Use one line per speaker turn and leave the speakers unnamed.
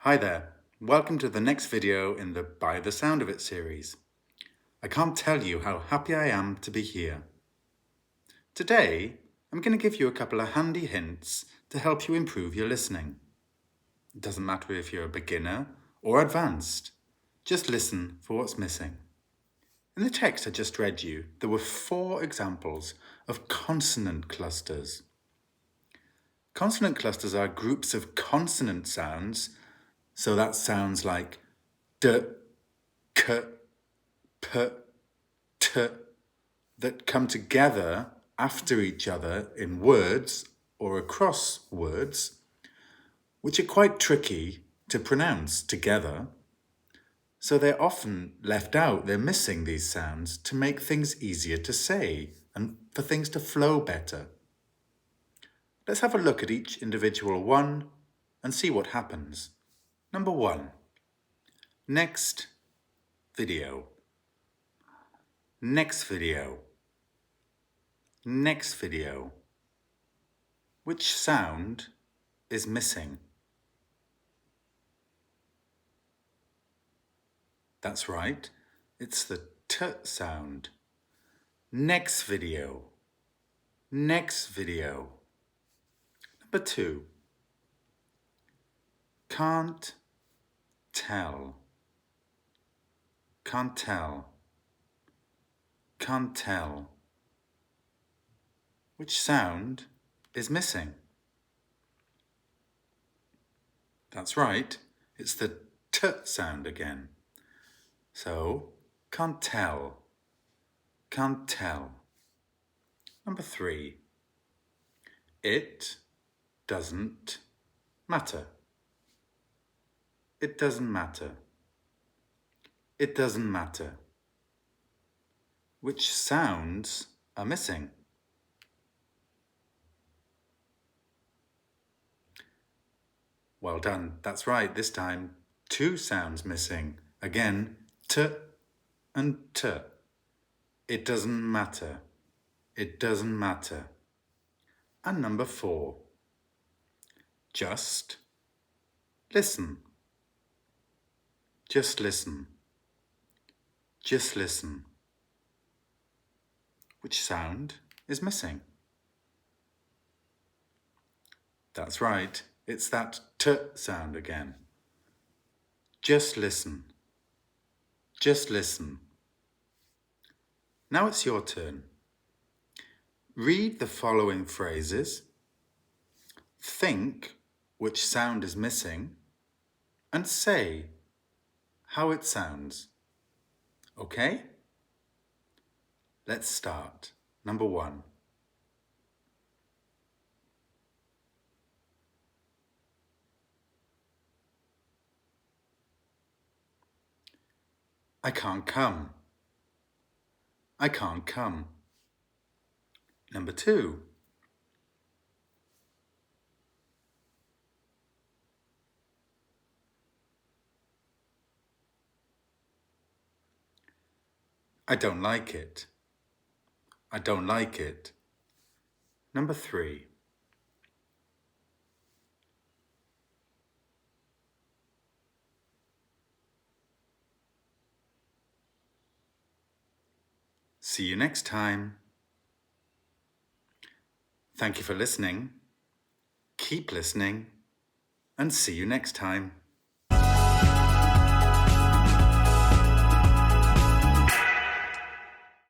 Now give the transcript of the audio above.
Hi there, welcome to the next video in the By the Sound of It series. I can't tell you how happy I am to be here. Today, I'm going to give you a couple of handy hints to help you improve your listening. It doesn't matter if you're a beginner or advanced, just listen for what's missing. In the text I just read you, there were 4 examples of consonant clusters. Consonant clusters are groups of consonant sounds, so that sounds like d, k, p, t, that come together after each other in words or across words, which are quite tricky to pronounce together. So they're often left out, they're missing these sounds to make things easier to say and for things to flow better. Let's have a look at each individual one and see what happens. Number 1, next video, next video, next video. Which sound is missing? That's right, it's the T sound. Next video, next video. Number 2, can't tell, can't tell, can't tell. Which sound is missing? That's right, it's the T sound again. So, can't tell, can't tell. Number 3, it doesn't matter. It doesn't matter. It doesn't matter. Which sounds are missing? Well done, that's right, this time 2 sounds missing. Again, T and T. It doesn't matter. It doesn't matter. And number 4, just listen. Just listen. Just listen. Which sound is missing? That's right, it's that T sound again. Just listen. Just listen. Now it's your turn. Read the following phrases, think which sound is missing, and say how it sounds. Okay? Let's start. Number 1. I can't come. I can't come. Number 2. I don't like it. I don't like it. Number 3. See you next time. Thank you for listening. Keep listening and see you next time.